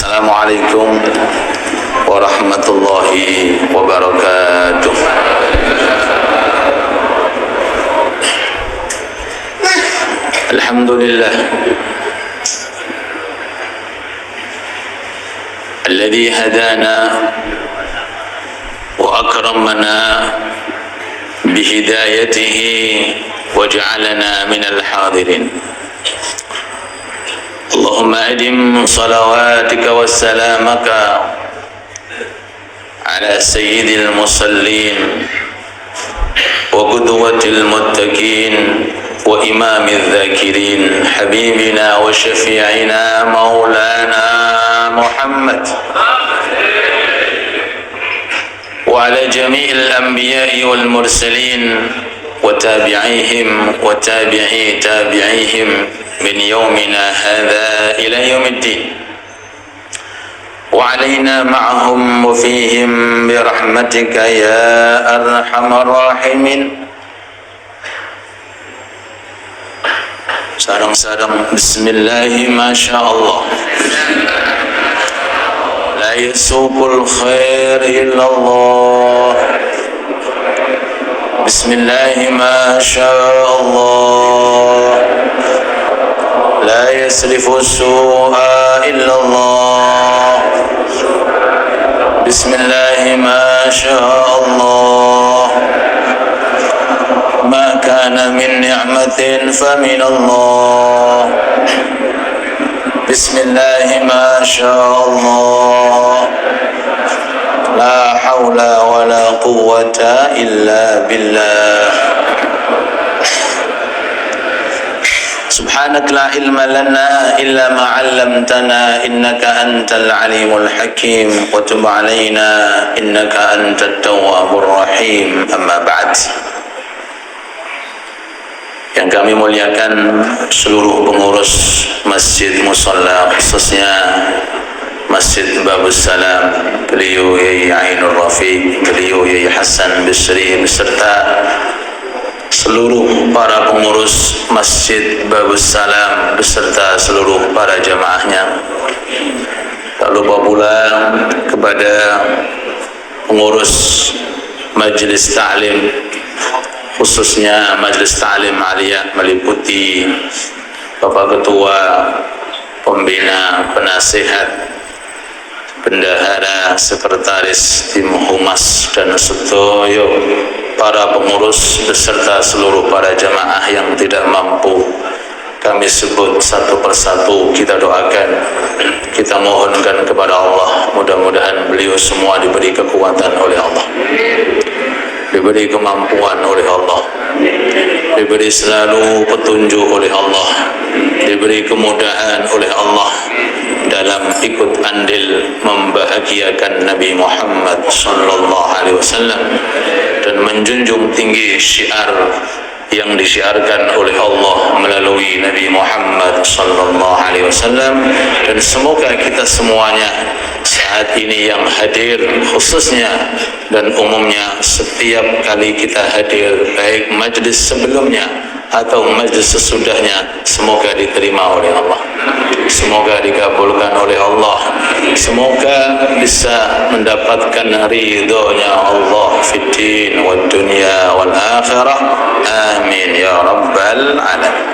Assalamualaikum warahmatullahi wabarakatuh. Alhamdulillah alladzi hadana wa akramana bihidayatihi waj'alana minal hadirin. Allahumma adim salawatika wassalamaka ala sayyidil musallin wa qudwatil muttaqin wa imamil dhakirin habibina wa syafi'ina maulana Muhammad wa ala jami'il anbiya'i wal mursalin wa tabi'ihim wa tabi'i tabi'ihim min yawmina hadha ila yawmiddin wa alaina ma'ahum wa fihim bi rahmatika ya arhamar rahimin. Sarang-sarang bismillahi masyaallah la yasuqul khair illallah. Bismillahi masyaallah la yasrifu su'a illallah. Bismillahi masyaallah ma kana min ni'matin famin Allah. Bismillahi masyaallah la hawla wa la quwwata illa billah. Subhanak la ilma lana illa ma 'allamtana innaka antal alimul hakim wa tub 'alaina innaka antat tawwabur rahim. Amma ba'd. Yang kami muliakan seluruh pengurus Masjid Musalla, khususnya Masjid Babus Salam, beliau Yai Ainur Rafiq, beliau Yai Hasan Bisri, beserta seluruh para pengurus Masjid Babus Salam beserta seluruh para jamaahnya. Tak lupa pula kepada pengurus Majelis Ta'lim, khususnya Majelis Ta'lim Aliyah meliputi Bapak Ketua, Pembina, Penasihat, Bendahara, Sekretaris, Tim Humas, dan sedoyo para pengurus beserta seluruh para jamaah yang tidak mampu kami sebut satu persatu. Kita doakan, kita mohonkan kepada Allah, mudah-mudahan beliau semua diberi kekuatan oleh Allah, diberi kemampuan oleh Allah, diberi selalu petunjuk oleh Allah, diberi kemudahan oleh Allah dalam ikut andil membahagiakan Nabi Muhammad sallallahu alaihi wasallam dan menjunjung tinggi syiar yang disiarkan oleh Allah melalui Nabi Muhammad sallallahu alaihi wasallam. Dan semoga kita semuanya saat ini yang hadir khususnya dan umumnya setiap kali kita hadir, baik majlis sebelumnya atau majlis sesudahnya, semoga diterima oleh Allah, semoga dikabulkan oleh Allah, semoga bisa mendapatkan ridhonya Allah fid din wad dunya wal akhirah. Amin ya rabbal alamin.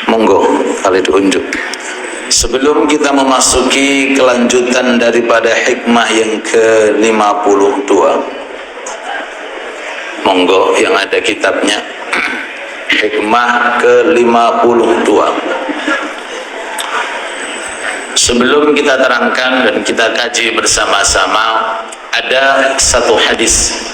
Monggo kali diunjuk. Sebelum kita memasuki kelanjutan daripada hikmah yang ke-52, monggo yang ada kitabnya, hikmah ke-52. Sebelum kita terangkan dan kita kaji bersama-sama, ada satu hadis.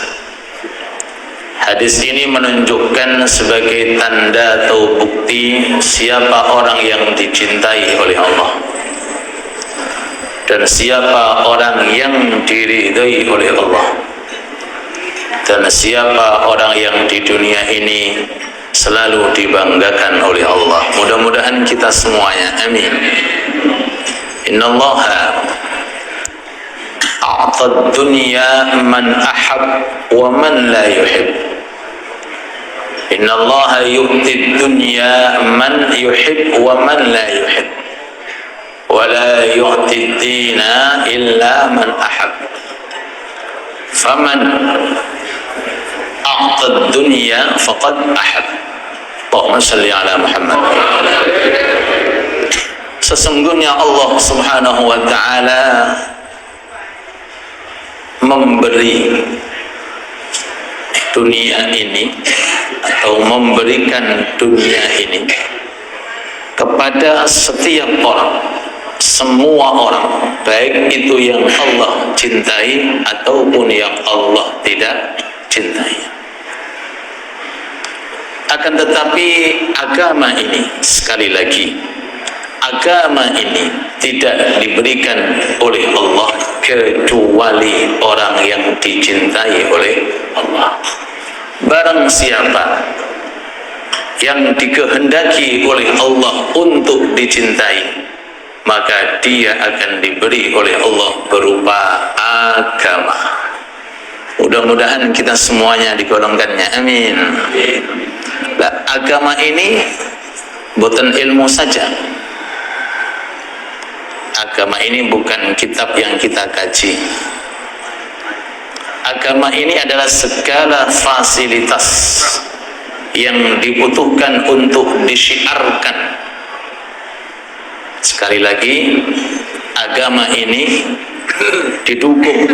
Hadis ini menunjukkan sebagai tanda atau bukti siapa orang yang dicintai oleh Allah dan siapa orang yang diridhai oleh Allah dan siapa orang yang di dunia ini selalu dibanggakan oleh Allah. Mudah-mudahan kita semuanya, amin. Innallaha a'ta dunya man ahab wa man la yuhib. Innallaha yu'ti dunya man yuhib wa man la yuhib. fid dina illa man ahab faman a'ta dunya faqad ahab. Allahumma shalli ala Muhammad. Sesungguhnya Allah Subhanahu wa ta'ala memberi dunia ini atau memberikan dunia ini kepada setiap orang, semua orang, baik itu yang Allah cintai ataupun yang Allah tidak cintai. Akan tetapi agama ini, sekali lagi, agama ini tidak diberikan oleh Allah kecuali orang yang dicintai oleh Allah. Barang siapa yang dikehendaki oleh Allah untuk dicintai, maka dia akan diberi oleh Allah berupa agama. Mudah-mudahan kita semuanya digolongkannya, amin. Nah, agama ini bukan ilmu saja. Agama ini bukan kitab yang kita kaji. Agama ini adalah segala fasilitas yang dibutuhkan untuk disyiarkan. Sekali lagi, agama ini didukung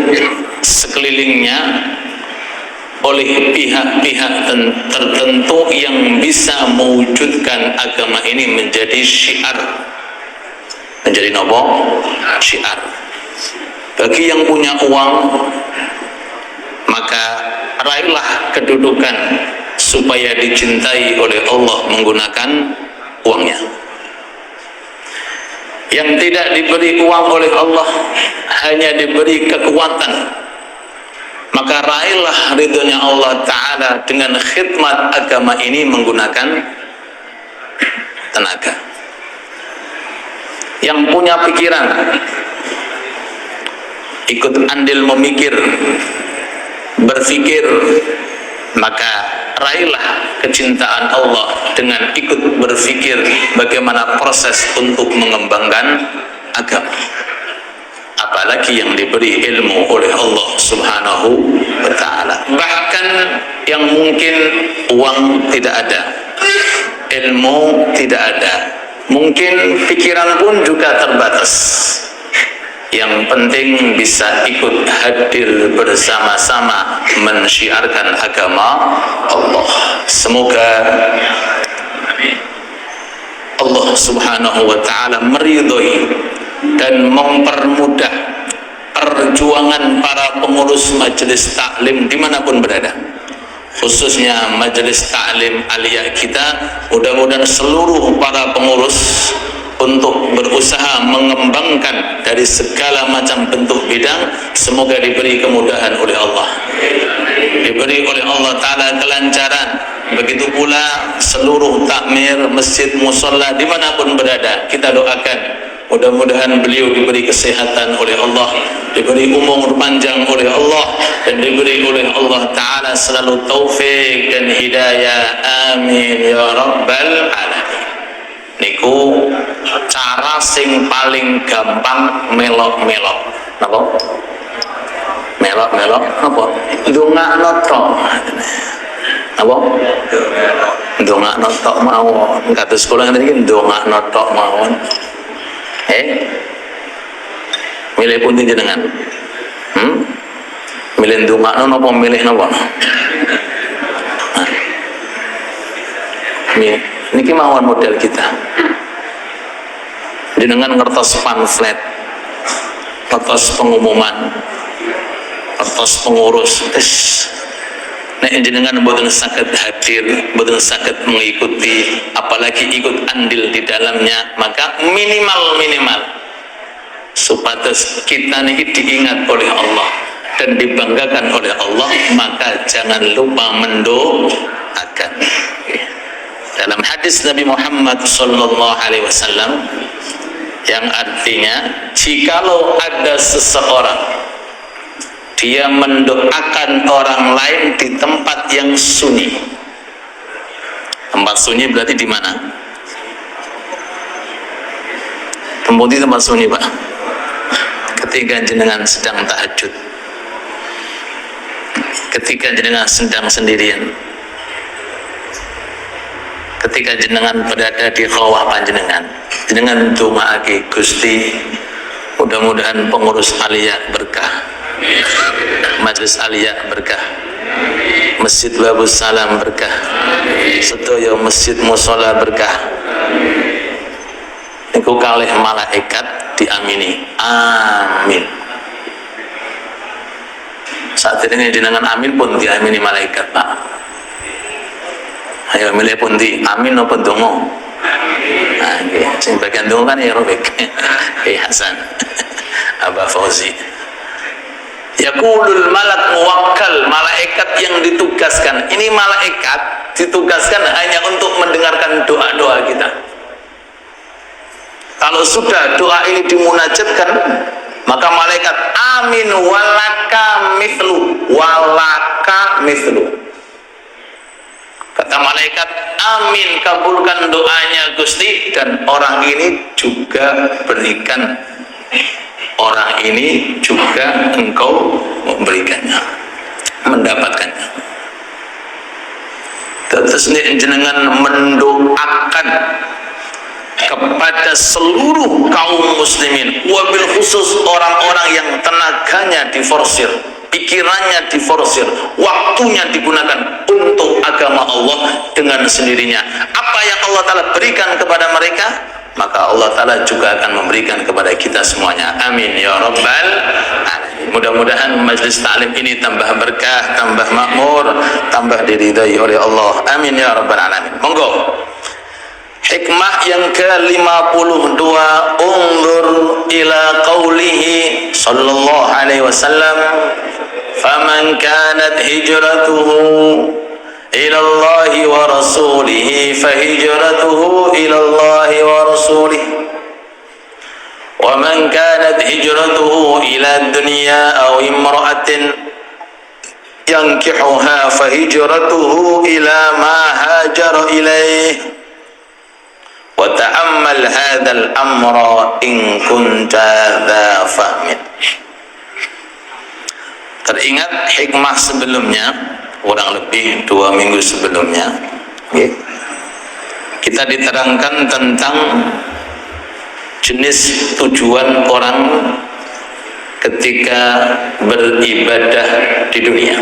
sekelilingnya oleh pihak-pihak tertentu yang bisa mewujudkan agama ini menjadi syiar, menjadi nopo syiar. Bagi yang punya uang, maka raihlah kedudukan supaya dicintai oleh Allah menggunakan uangnya. Yang tidak diberi uang oleh Allah, hanya diberi kekuatan, maka raihlah ridhonya Allah Ta'ala dengan khidmat agama ini menggunakan tenaga. Yang punya pikiran, ikut andil memikir, berpikir, maka raihlah kecintaan Allah dengan ikut berpikir bagaimana proses untuk mengembangkan agama. Apalagi yang diberi ilmu oleh Allah Subhanahu wa ta'ala. Bahkan yang mungkin uang tidak ada, ilmu tidak ada, mungkin pikiran pun juga terbatas. Yang penting bisa ikut hadir bersama-sama mensyiarkan agama Allah. Semoga Allah Subhanahu wa ta'ala meridhoi dan mempermudah perjuangan para pengurus majelis taklim dimanapun berada, khususnya majelis taklim aliyah kita. Mudah-mudahan seluruh para pengurus untuk berusaha mengembangkan dari segala macam bentuk bidang, semoga diberi kemudahan oleh Allah, diberi oleh Allah Ta'ala kelancaran. Begitu pula seluruh takmir, masjid, musola dimanapun berada, kita doakan mudah-mudahan beliau diberi kesehatan oleh Allah, diberi umur panjang oleh Allah, dan diberi oleh Allah Ta'ala selalu taufik dan hidayah, amin ya rabbal alamin. Niku cara sing paling gampang melok-melok. Napa? Melok-melok napa? Ndongakno tok. Napa? Ndongakno tok mawon. Kados kula ngene iki ndongakno tok mawon. Milih pundi jenengan? Milih ndongakno napa milih napa? Niki mawon model kita. Jenengan ngertos pamflet, ngertos pengumuman, ngertos pengurus. Nek jenengan boten saged hadir, boten saged mengikuti, apalagi ikut andil di dalamnya, maka minimal supados kita niki diingat oleh Allah dan dibanggakan oleh Allah, maka jangan lupa mendoakan. Dalam hadis Nabi Muhammad sallallahu alaihi wasallam yang artinya, jikalau ada seseorang dia mendoakan orang lain di tempat yang sunyi. Tempat sunyi berarti di mana? Tempat sunyi, Pak. ketika jenengan sedang tahajud, ketika jenengan sedang sendirian, ketika jenengan berada di khawah panjenengan, jenengan doaake Gusti, mudah-mudahan pengurus Aliyah berkah, majelis Aliyah berkah, Masjid Babus Salam berkah, sedaya masjid mushola berkah. Niku kalih malaikat diamini, amin. Saat ini jenengan amin pun diamini malaikat, Pak. Ayo milih pun di amin apa dongo? Nah, sing bagian dongo kan ya Robek. Hasan. Abah Fauzi. Yaqulul malak muwakkal, malaikat yang ditugaskan. Ini malaikat ditugaskan hanya untuk mendengarkan doa-doa kita. Kalau sudah doa ini dimunajatkan, maka malaikat amin walaka mithlu. Kata malaikat, amin, kabulkan doanya Gusti, dan orang ini juga berikan, orang ini juga engkau memberikannya, mendapatkannya. Terus jenengan mendoakan kepada seluruh kaum muslimin, wabil khusus orang-orang yang tenaganya diforsir, pikirannya diforsir, waktunya digunakan untuk agama Allah dengan sendirinya. Apa yang Allah Ta'ala berikan kepada mereka, maka Allah Ta'ala juga akan memberikan kepada kita semuanya. Amin ya Rabbal Alamin. Mudah-mudahan majlis ta'lim ini tambah berkah, tambah makmur, tambah diridai oleh Allah. Amin ya Rabbal Alamin. Monggo. Hikmah yang ke-52, unzur ila qawlihi sallallahu alaihi wasallam, faman kanat hijratuhu ila Allah wa rasulih fahijratuhu ila Allah wa rasulih, wa man kanat hijratuhu ila dunya aw imra'atin yankihuha fahijratuhu ila ma hajara ilaih. Wa ta'ammal hadzal amra in kunta dha fahmin. Teringat hikmah sebelumnya, kurang lebih 2 minggu sebelumnya, kita diterangkan tentang jenis tujuan orang ketika beribadah di dunia.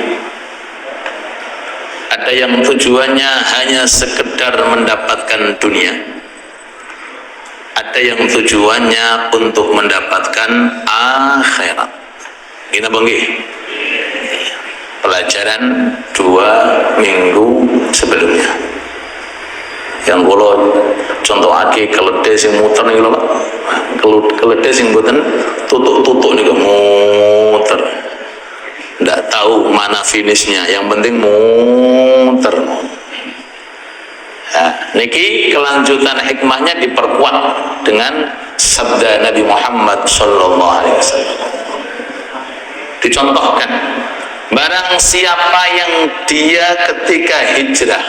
Ada yang tujuannya hanya sekedar mendapatkan dunia, ada yang tujuannya untuk mendapatkan akhirat. Ini apa nggih? Pelajaran 2 minggu sebelumnya. Yang kula contohake keledai sing muter niku lho, Pak. Keledai sing mboten tutuk-tutuk niku muter. Ndak tahu mana finishnya, yang penting muter. Nah, niki kelanjutan hikmahnya diperkuat dengan sabda Nabi Muhammad sallallahu alaihi wasallam. Dicontohkan, barang siapa yang dia ketika hijrah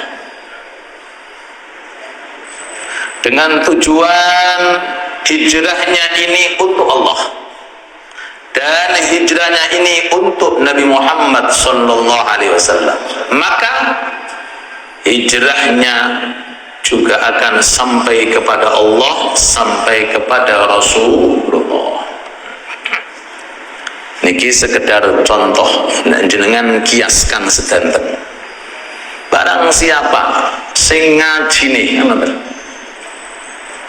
dengan tujuan hijrahnya ini untuk Allah dan hijrahnya ini untuk Nabi Muhammad sallallahu alaihi wasallam, maka hijrahnya juga akan sampai kepada Allah, sampai kepada Rasulullah. Niki sekedar contoh, dan jenengan kiaskan sedanten. Barang siapa sing ngaji nih,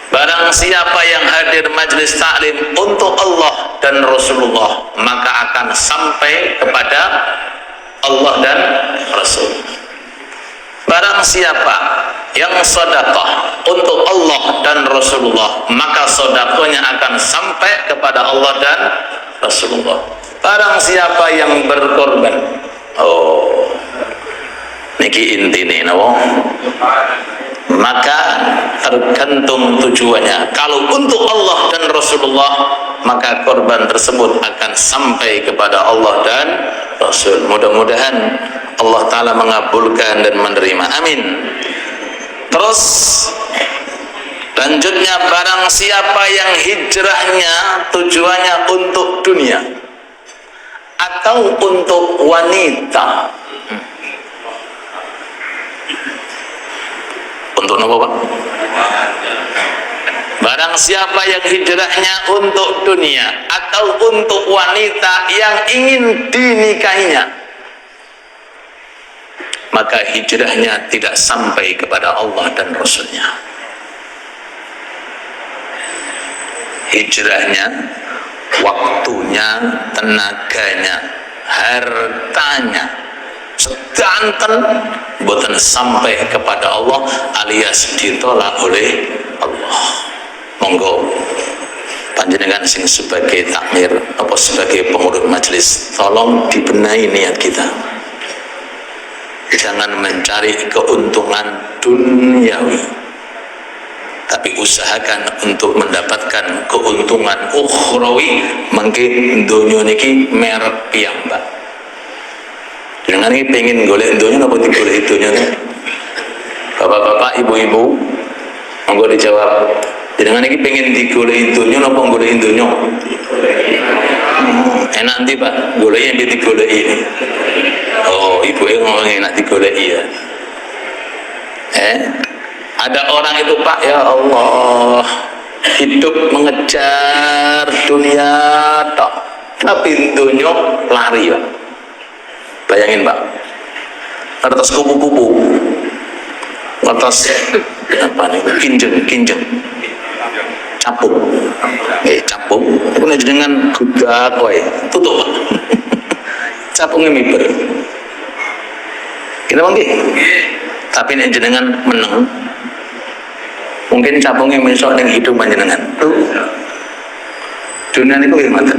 barang siapa yang hadir majlis taklim untuk Allah dan Rasulullah, maka akan sampai kepada Allah dan Rasul. Barang siapa yang sedekah untuk Allah dan Rasulullah, maka sedekahnya akan sampai kepada Allah dan Rasulullah. Barang siapa yang berkorban, niki intine napa? Maka tergantung tujuannya. Kalau untuk Allah dan Rasulullah, maka korban tersebut akan sampai kepada Allah dan Rasul. Mudah-mudahan Allah Ta'ala mengabulkan dan menerima. Amin. Terus Lanjutnya, barang siapa yang hijrahnya tujuannya untuk dunia atau untuk wanita. Untuk apa, Pak? Barang siapa yang hijrahnya untuk dunia atau untuk wanita yang ingin dinikahinya, maka hijrahnya tidak sampai kepada Allah dan Rasulnya. Hijrahnya, waktunya, tenaganya, hartanya, sedanten boten sampai kepada Allah alias ditolak oleh Allah. Monggo panjenengan sing sebagai takmir apa sebagai pengurus majelis, tolong dibenahi niat kita. Jangan mencari keuntungan duniawi, tapi usahakan untuk mendapatkan keuntungan ukhrawi. Mangke donya niki merek piyambak. Jangan ini pengen golek donya napa digolek donya? Bapak-bapak, ibu-ibu, monggo dijawab. Jangan ini pengen digolek donya napa golek donya? Enak nanti Pak, golek yang digolek ini. Oh, ibu ngomong enak digolek ya. Ada orang itu Pak, ya Allah, hidup mengejar dunia tok, tapi dunia lari Pak. Bayangin Pak, atas kupu-kupu, atas apa nih, kinjeng, capung, capung, itu dengan gudak, tutup Pak, capungnya miber. Kita mungkin, tapi ini jenengan menang. Mungkin capungnya mesok yang hidup panjenengan. Dunia ini kok gimana?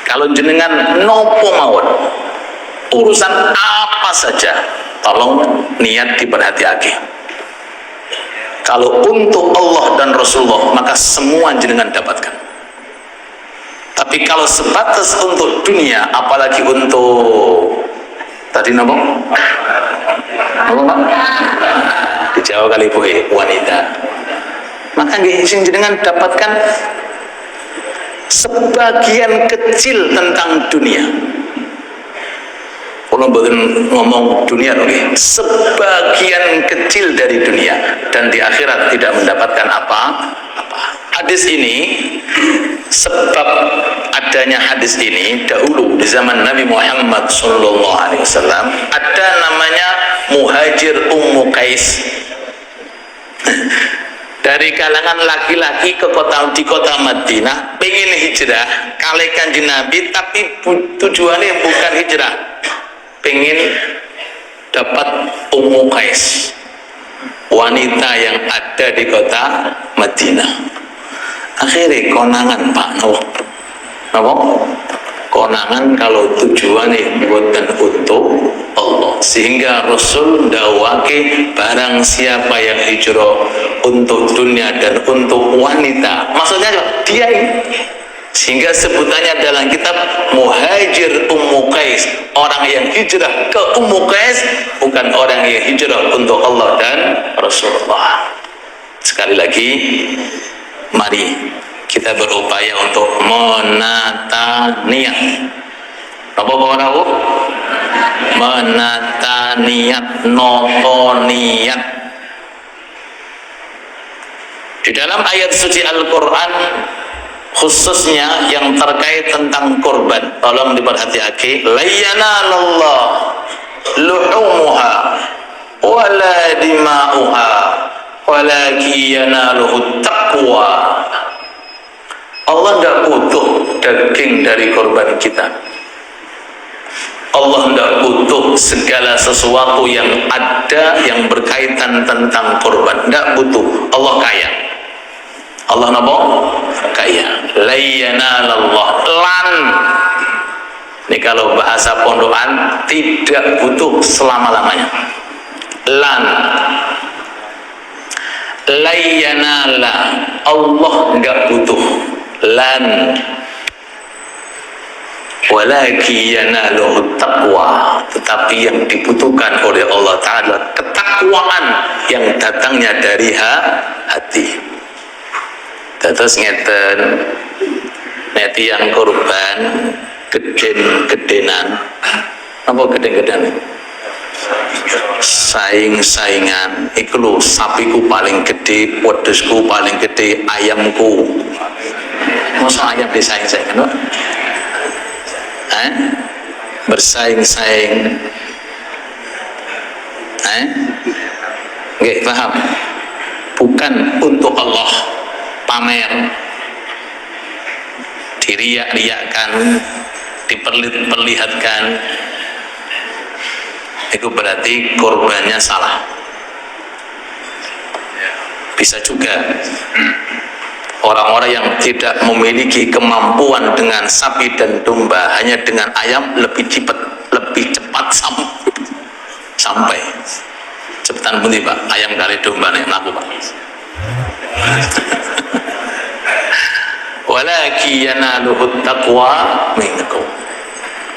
Kalau jenengan nopo mawon, urusan apa saja, tolong niat diperhati-hati. Kalau untuk Allah dan Rasulullah, maka semua jenengan dapatkan. Tapi kalau sebatas untuk dunia, apalagi untuk tadi nopo? Apa Pak? Dijawab kali Bu, wanita. Maka sing jenengan dapatkan sebagian kecil tentang dunia. Kalau bukan ngomong dunia, sebagian kecil dari dunia, dan di akhirat tidak mendapatkan apa-apa. Hadis ini, sebab adanya hadis ini dahulu di zaman Nabi Muhammad SAW, ada namanya Muhajir Ummu Qais. Dari kalangan laki-laki di kota Madinah, pengen hijrah kali Kanjeng Nabi, tapi tujuannya bukan hijrah, pengen dapat Ummu Qais, wanita yang ada di kota Madinah. Akhirnya konangan Pak, konangan kalau tujuannya buatan untuk Allah, sehingga Rasul dawake barang siapa yang hijrah untuk dunia dan untuk wanita, maksudnya dia ini, sehingga sebutannya dalam kitab Muhajir Ummu Qais, orang yang hijrah ke Ummu Qais, bukan orang yang hijrah untuk Allah dan Rasulullah. Sekali lagi, mari kita berupaya untuk menata niat. Apa bawa menata niat, noto niat. Di dalam ayat suci Al-Quran, khususnya yang terkait tentang kurban, tolong diperhatikan. La yanalullah luhumuha wala dima'uha walakin yanaluhu taqwa. Allah tidak butuh daging dari korban kita. Allah tidak butuh segala sesuatu yang ada yang berkaitan tentang korban. Tidak butuh. Allah kaya. Allah napa? Kaya. La yanalallah lan. Ini kalau bahasa pondokan, tidak butuh selama-lamanya. Lan. La yanala. Allah tidak butuh. Lan. Walakin yanaluhu taqwa, tetapi yang dibutuhkan oleh Allah Ta'ala ketakwaan. ketakwaan yang datangnya dari hati. Terus ngeten neti yang korban geden-gedenan apa geden-gedenan saing-saingan iku lho, sapiku paling gede, wedhusku paling gede, ayamku masa ayam disaing-saingan bersaing-saing nggih paham? Bukan untuk Allah pamer, diriak-riakkan, diperlihatkan, itu berarti korbannya salah. Bisa juga orang-orang yang tidak memiliki kemampuan dengan sapi dan domba, hanya dengan ayam lebih cepat sampai. Cepetan pundi Pak, ayam kali domba nih laku Pak. Walaki yanaluhut taqwa minkum.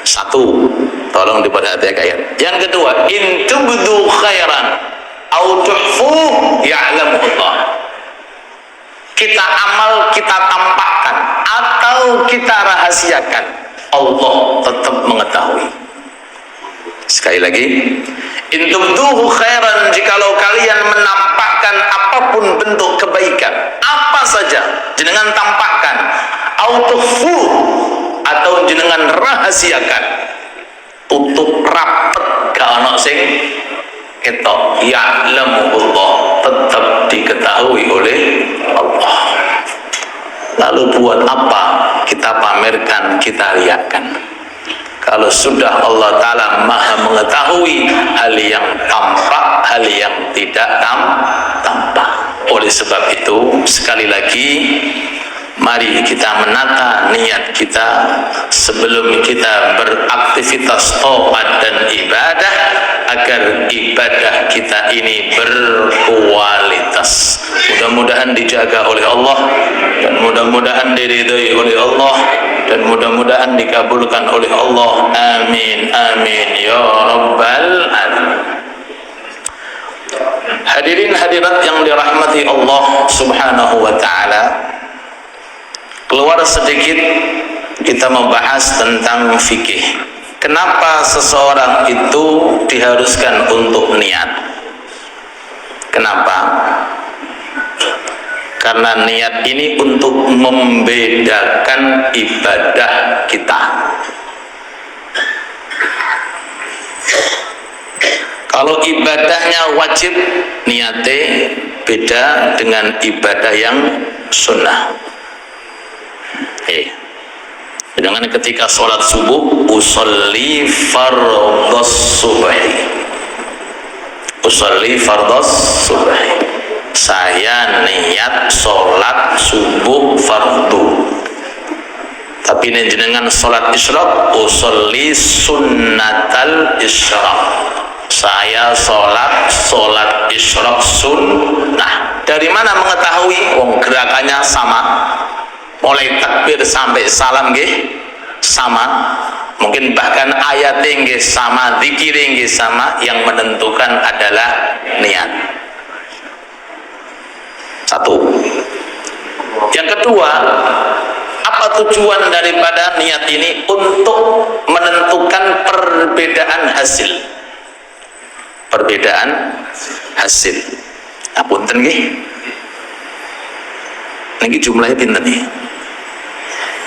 Satu, tolong diperhatikan ayat. Yang kedua, in tubdu khairan au tuhfu ya'lamullah. Kita amal, kita tampakkan atau kita rahasiakan, Allah tetap mengetahui. Sekali lagi, in tubduhu khairan, jikalau kalian menampakkan apapun bentuk kebaikan, apa saja jenengan tampakkan, au tukhfu atau jenengan rahasiakan, tutup rapet gak ono sing ketok, ya'lamullah, tetap diketahui oleh Allah. Lalu buat apa kita pamerkan, kita riakkan? Kalau sudah Allah Ta'ala maha mengetahui hal yang tampak, hal yang tidak tampak. Oleh sebab itu, sekali lagi, mari kita menata niat kita sebelum kita beraktivitas taat dan ibadah, agar ibadah kita ini berkualitas. Mudah-mudahan dijaga oleh Allah, dan mudah-mudahan diridhoi oleh Allah, dan mudah-mudahan dikabulkan oleh Allah. Amin amin ya rabbal alamin. Hadirin hadirat yang dirahmati Allah Subhanahu wa taala, keluar sedikit kita membahas tentang fikih. Kenapa seseorang itu diharuskan untuk niat? Kenapa? Karena niat ini untuk membedakan ibadah kita. Kalau ibadahnya wajib, niatnya beda dengan ibadah yang sunnah. Dengan ketika sholat subuh, usolli fardhos subhi, usolli fardhos subhi, saya niat sholat subuh fardu. Tapi jenengan sholat isyraq, usolli sunnatal isyraq, saya sholat isyraq sunnah. Dari mana mengetahui? Wong gerakannya sama, mulai takbir sampai salam nggih sama, mungkin bahkan ayatnya nggih sama, zikirnya nggih sama, yang menentukan adalah niat. Satu. Yang kedua, apa tujuan daripada niat ini? Untuk menentukan perbedaan hasil. Perbedaan hasil. Apunten nggih. Niki jumlahnya pinten nih?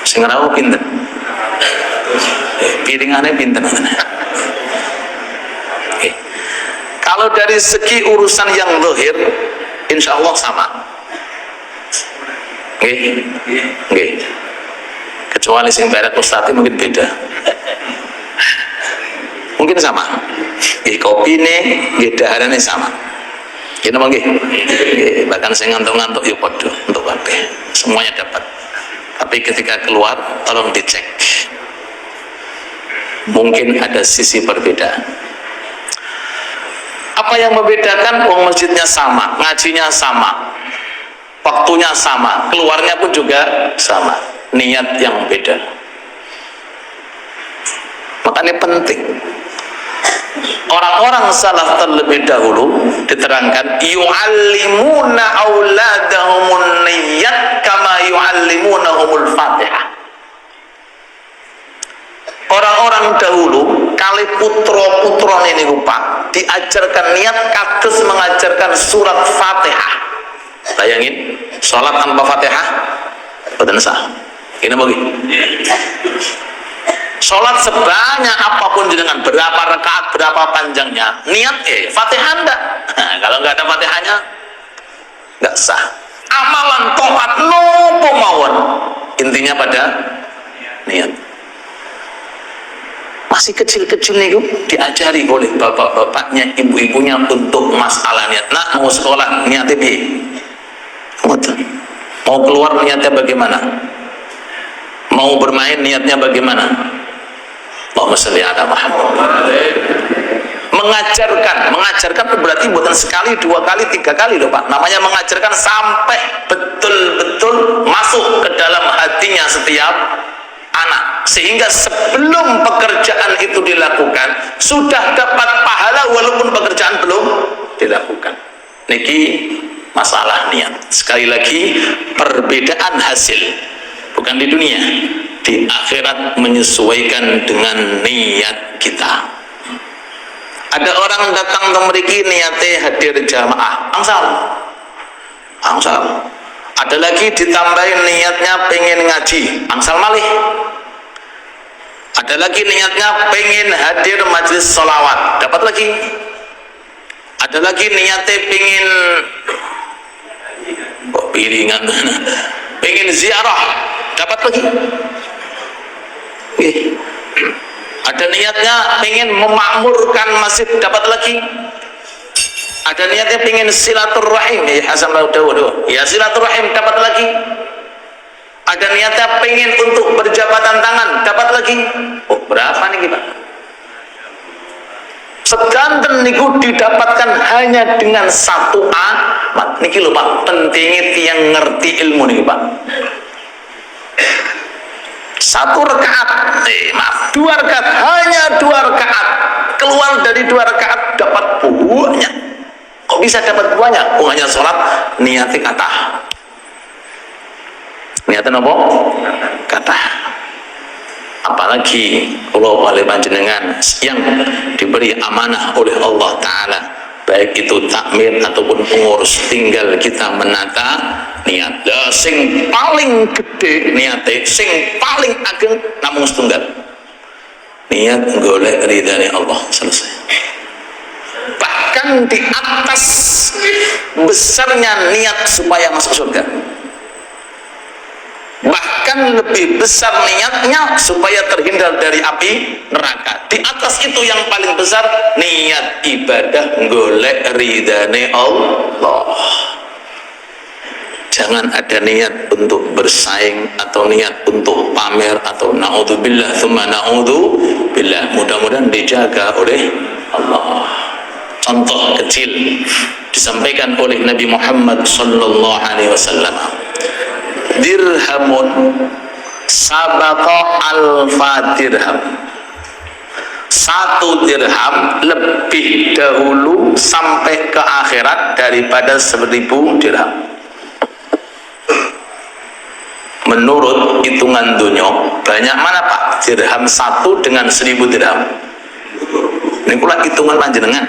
Sing rawuh pinten? Piringannya pinten? Kalau dari segi urusan yang zahir, insya Allah sama. Nggih. Kecuali sing barat ustadz mungkin beda. Mungkin sama. Kopi nih, daharannya sama. Kita nggih. Bahkan saya ngantuk-ngantuk ya podo untuk kabeh. Semuanya dapat. Tapi ketika keluar tolong dicek. Mungkin ada sisi perbedaan. Apa yang membedakan? Wong masjidnya sama, ngajinya sama, waktunya sama, keluarnya pun juga sama, niat yang beda. Makanya penting Orang-orang salaf terlebih dahulu diterangkan yu'allimuna auladahumun niyyat kama yu'allimunahumul Fatihah. Orang-orang dahulu kali putra-putra ini lupa diajarkan niat kados mengajarkan surat Fatihah. Bayangin, sholat tanpa Fatihah boten sah. Ini bagi sholat sebanyak apapun dengan berapa rakaat, berapa panjangnya, niat Fatihah enggak. Nah, kalau enggak ada Fatihahnya enggak sah. Amalan taat nopo mawon, intinya pada niat. Masih kecil-kecil nih diajari oleh bapak-bapaknya, ibu-ibunya untuk masalah niat. Nak mau sekolah niatnya mau keluar niatnya bagaimana, mau bermain niatnya bagaimana. Allahumma sholli ala Muhammad. Mengajarkan berarti bukan sekali, 2 kali, 3 kali loh Pak. Namanya mengajarkan sampai betul-betul masuk ke dalam hatinya setiap anak, sehingga sebelum pekerjaan itu dilakukan sudah dapat pahala walaupun pekerjaan belum dilakukan. Niki masalah niat. Sekali lagi, perbedaan hasil bukan di dunia, di akhirat menyesuaikan dengan niat kita. Ada orang datang memiliki niatnya hadir jamaah angsal. Ada lagi ditambahin niatnya pengen ngaji, angsal malih. Ada lagi niatnya pengen hadir majelis sholawat, dapat lagi. Ada lagi niatnya pengen piringan, pengen ziarah, dapat lagi. Ada niatnya pengen memakmurkan masjid, dapat lagi. Ada niatnya pengen silaturahim, ya Hasan Dawud, ya silaturahim, dapat lagi. Ada niatnya pengen untuk berjabatan tangan, dapat lagi. Oh, berapa nih Pak? Sedanten niku didapatkan hanya dengan satu amat. Niki lho Pak, pentingnya tiang ngerti ilmu nih Pak. 1 rakaat, 2 rakaat, hanya 2 rakaat. Keluar dari 2 rakaat dapat banyak. Kok bisa dapat banyak? Hanya sholat niatnya kata. Niatnya apa? Kata. Apalagi kalau oleh panjenengan yang diberi amanah oleh Allah Ta'ala, baik itu takmir ataupun pengurus, tinggal kita menata niat. Sing paling gede niatnya, sing paling ageng namung setunggal, niat golek ridhani Allah, selesai. Bahkan di atas besarnya niat supaya masuk surga, bahkan lebih besar niatnya supaya terhindar dari api neraka. Di atas itu yang paling besar niat ibadah golek ridhane Allah. Jangan ada niat untuk bersaing atau niat untuk pamer atau naudzubillah tsumma naudzubillah. Mudah-mudahan dijaga oleh Allah. Contoh kecil disampaikan oleh Nabi Muhammad sallallahu alaihi wasallam. Dirhamun sabaqa alfa dirham. 1 dirham lebih dahulu sampai ke akhirat daripada 1000 dirham. Menurut hitungan dunia, banyak mana Pak dirham 1 dengan 1000 dirham? Ini pula hitungan panjenengan.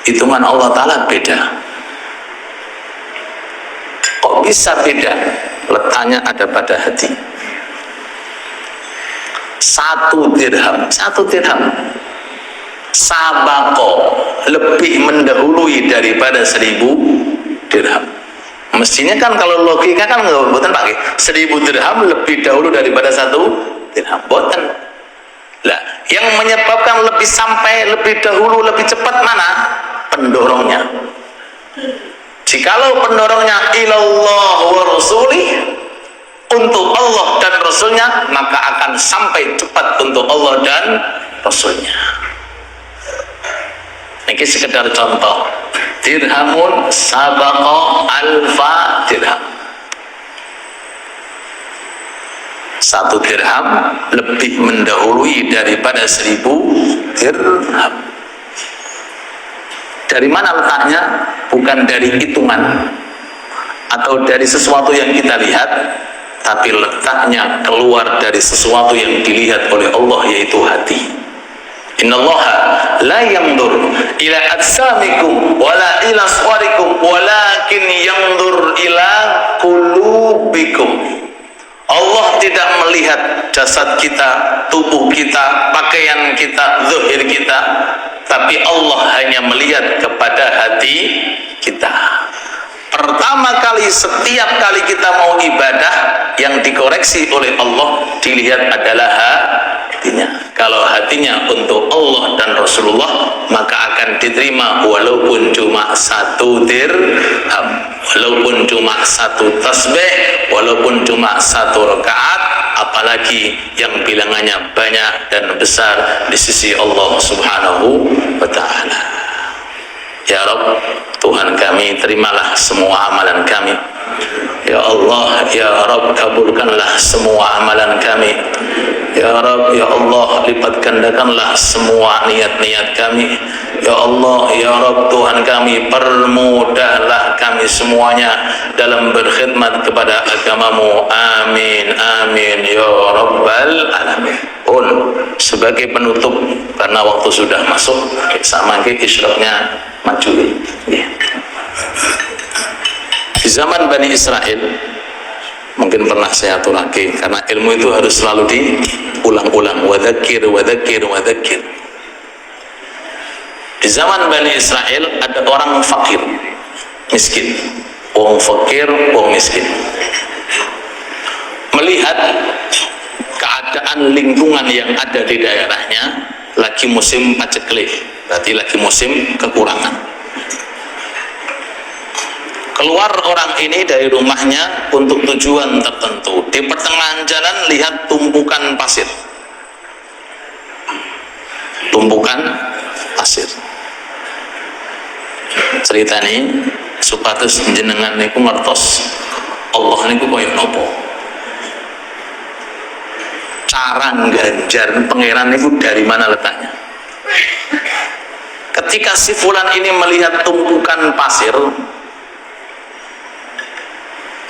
Hitungan Allah Ta'ala beda. Kok bisa beda? Letaknya ada pada hati. 1 dirham sabako lebih mendahului daripada 1000 dirham. Mestinya kan kalau logika kan nggak boten Pak, 1000 dirham lebih dahulu daripada 1 dirham, boten. Lah, yang menyebabkan lebih sampai lebih dahulu lebih cepat mana? Pendorongnya. Jikalau pendorongnya ilallah wa rasulih, untuk Allah dan Rasulnya, maka akan sampai cepat untuk Allah dan Rasulnya. Ini sekedar contoh. Dirhamun sabaqa alfa dirham. 1 dirham lebih mendahului daripada 1000 dirham. Dari mana letaknya? Bukan dari hitungan atau dari sesuatu yang kita lihat, tapi letaknya keluar dari sesuatu yang dilihat oleh Allah, yaitu hati. Innallaha la yanzur ila ajsamikum wala ila suwarikum walakin yanzur ila qulubikum. Allah tidak melihat jasad kita, tubuh kita, pakaian kita, zahir kita, tapi Allah hanya melihat kepada hati kita. Pertama kali, setiap kali kita mau ibadah, yang dikoreksi oleh Allah dilihat adalah hatinya. Kalau hatinya untuk Allah dan Rasulullah, maka akan diterima walaupun cuma 1 dirham, walaupun cuma 1 tasbih, walaupun cuma 1 rakaat, apalagi yang bilangannya banyak dan besar di sisi Allah Subhanahu wa ta'ala. Ya Rabb, Tuhan kami, terimalah semua amalan kami. Ya Allah, ya Rabb, kabulkanlah semua amalan kami. Ya Rabb, ya Allah, lipat gandakanlah semua niat-niat kami. Ya Allah, ya Rabb, Tuhan kami, permudahlah kami semuanya dalam berkhidmat kepada agamamu. Amin, amin, ya Rabbal alamin. Pun sebagai penutup, karena waktu sudah masuk, sama ke isyraqnya maju. Ya. Di zaman Bani Israel, mungkin pernah saya aturake, karena ilmu itu harus selalu diulang-ulang. Wadzakir, wadzakir, wadzakir. Di zaman Bani Israel ada orang fakir, miskin. Wong fakir, wong miskin. Melihat keadaan lingkungan yang ada di daerahnya, lagi musim paceklik, berarti lagi musim kekurangan. Keluar orang ini dari rumahnya untuk tujuan tertentu. Di pertengahan jalan lihat tumpukan pasir. Tumpukan pasir. Cerita ini supados jenengan niku ngertos Allah niku kaya napa. Cara ngganjar pangeran niku dari mana letaknya. Ketika si fulan ini melihat tumpukan pasir,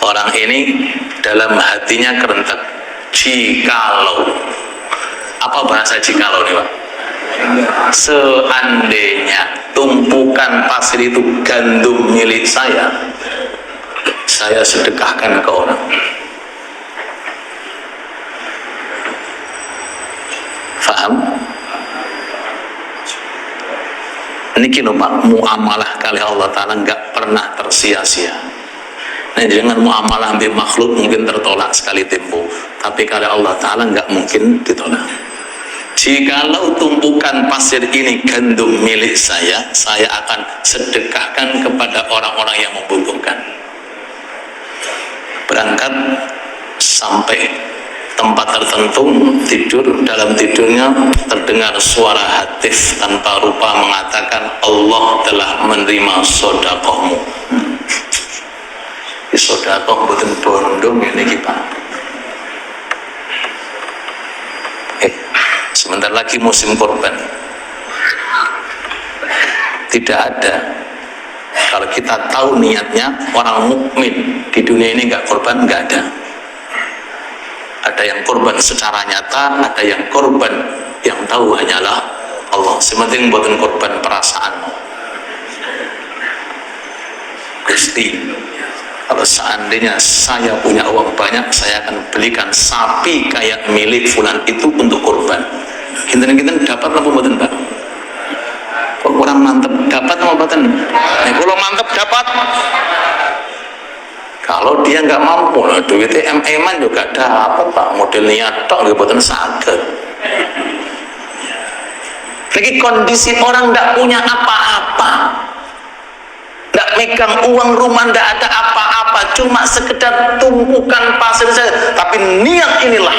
orang ini dalam hatinya kerentek. Jikalau, apa bahasa jikalau nih Pak? Seandainya tumpukan pasir itu gandum milik saya sedekahkan ke orang. Faham? Niki Pak, muamalah kali Allah Ta'ala nggak pernah tersia-sia. Nah, dengan muamalah ambil makhluk mungkin tertolak sekali tempo, tapi kalau Allah Ta'ala nggak mungkin ditolak. Jikalau tumpukan pasir ini gandum milik saya akan sedekahkan kepada orang-orang yang membutuhkan. Berangkat sampai tempat tertentu, tidur, dalam tidurnya terdengar suara hatif tanpa rupa mengatakan, Allah telah menerima sedekahmu. Sedekah mboten bondong ini kita. Sebentar lagi musim korban. Tidak ada. Kalau kita tahu niatnya, orang mukmin di dunia ini nggak korban, nggak ada. Ada yang korban secara nyata, ada yang korban yang tahu hanyalah Allah. Sementing mboten korban perasaanmu. Gusti, kalau seandainya saya punya uang banyak, saya akan belikan sapi kayak milik fulan itu untuk korban. Kinten-kinten dapat apa mboten, Pak? Kok kurang mantep, dapat apa mboten? Nek kula mantep dapat. Kalau dia nggak mampu, duitnya eman juga dapat, Pak. Model niat tok nggih mboten saged. Lagi kondisi orang nggak punya apa-apa. Nggak megang uang rumah, nggak ada apa-apa, cuma sekedar tumpukan pasir saja. Tapi niat inilah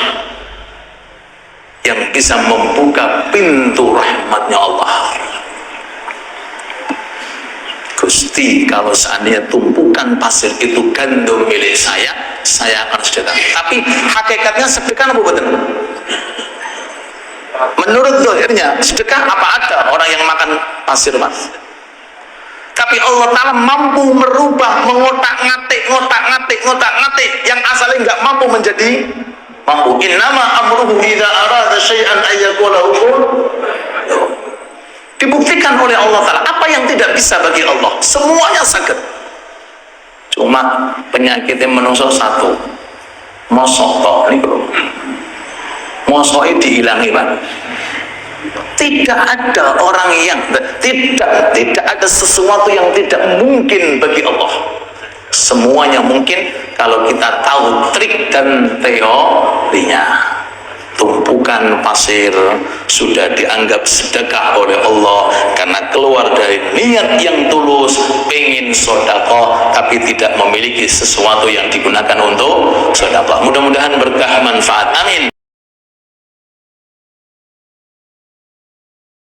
yang bisa membuka pintu rahmatnya Allah. Gusti, kalau seandainya tumpukan pasir itu gandum milik saya saya akan sedekah. Tapi hakikatnya sedekah apa betul? Menurut dohirnya sedekah apa ada orang yang makan pasir, Mas? Tapi Allah Ta'ala mampu merubah, mengotak-ngatik yang asalnya nggak mampu menjadi mampu. Innama amruhu idza arada syai'an ayyaqula kun. Dibuktikan oleh Allah Ta'ala apa yang tidak bisa bagi Allah, semuanya sakit. Cuma penyakitnya menungso satu, mosok tok niku. Mosoknya dihilangi, Pak. Tidak ada orang yang tidak ada sesuatu yang tidak mungkin bagi Allah. Semuanya mungkin kalau kita tahu trik dan teorinya. Tumpukan pasir sudah dianggap sedekah oleh Allah karena keluar dari niat yang tulus, pengen sedekah tapi tidak memiliki sesuatu yang digunakan untuk sedekah. Mudah-mudahan berkah manfaat. Amin.